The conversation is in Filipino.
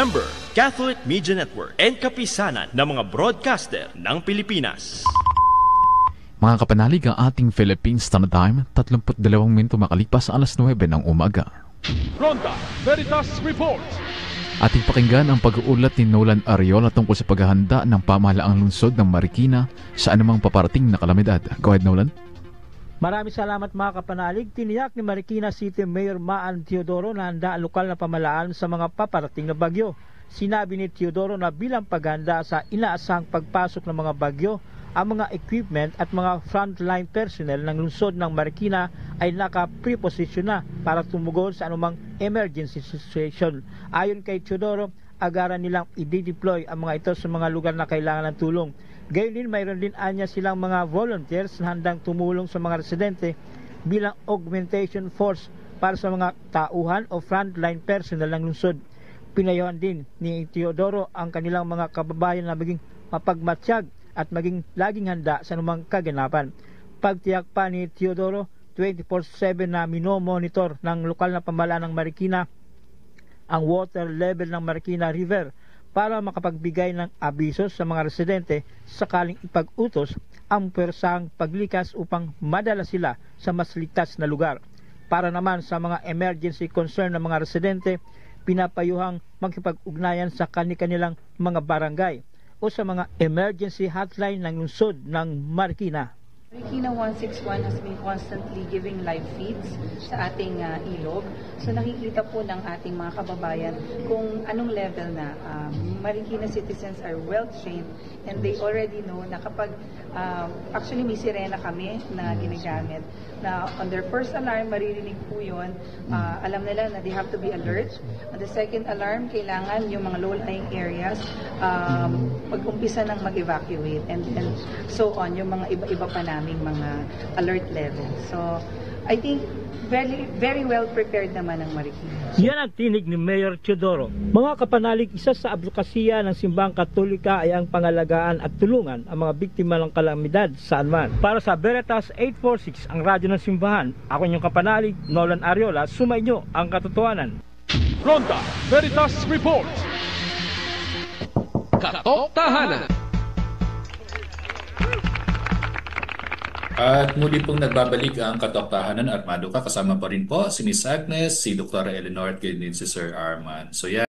Member, Catholic Media Network and kapisanan ng mga broadcaster ng Pilipinas. Mga kapanalig, ang ating Philippine Standard Time, 32 minuto makalipas sa alas 9 ng umaga. Ronda Veritas Report. Ating pakinggan ang pag-uulat ni Nolan Ariola tungkol sa paghahanda ng pamahalaang lungsod ng Marikina sa anumang paparating na kalamidad. Go ahead, Nolan. Maraming salamat mga kapanalig. Tiniyak ni Marikina City Mayor Maan Teodoro na handa ang lokal na pamahalaan sa mga paparating na bagyo. Sinabi ni Teodoro na bilang paghanda sa inaasahang pagpasok ng mga bagyo, ang mga equipment at mga frontline personnel ng lungsod ng Marikina ay naka-preposition na para tumugon sa anumang emergency situation. Ayon kay Teodoro, agaran nilang i-deploy ang mga ito sa mga lugar na kailangan ng tulong. Gayon din, mayroon din anya silang mga volunteers na handang tumulong sa mga residente bilang augmentation force para sa mga tauhan o frontline personnel ng lungsod. Pinayuhan din ni Teodoro ang kanilang mga kababayan na maging mapagmatsyag at maging laging handa sa anumang kaganapan. Pagtiyak pa ni Teodoro, 24/7 na minomonitor ng lokal na pamahalaan ng Marikina ang water level ng Marikina River para makapagbigay ng abiso sa mga residente sakaling ipag-utos ang pwersang paglikas upang madala sila sa mas ligtas na lugar. Para naman sa mga emergency concern ng mga residente, pinapayuhang makipag-ugnayan sa kanilang mga barangay o sa mga emergency hotline ng lungsod ng Marikina. Marikina 161 has been constantly giving live feeds sa ating ilog. So nakikita po ng ating mga kababayan kung anong level na Marikina citizens are well trained and they already know na kapag actually may sirena kami na ginagamit na on their first alarm maririnig po yun, alam nila na they have to be alert. On the second alarm, kailangan yung mga low-lying areas mag-umpisa ng mag-evacuate and so on, yung mga iba-iba pa naming mga alert level. So I think very, very well prepared naman ang Marikina. Yan ang tinig ni Mayor Teodoro. Mga kapanalig, isa sa advokasya ng Simbahang Katolika ay ang pangalagaan at tulungan ang mga biktima ng kalamidad saan man. Para sa Veritas 846, ang radyo ng Simbahan, ako inyong kapanalig, Nolan Ariola, sumainyo ang katotohanan. Ronda Veritas Report. Katotohanan. At muli pong nagbabalik ang Katoktahanan. Armado ka, kasama pa rin po si Miss Agnes, si Dr. Eleanor at din si Sir Arman. So yan.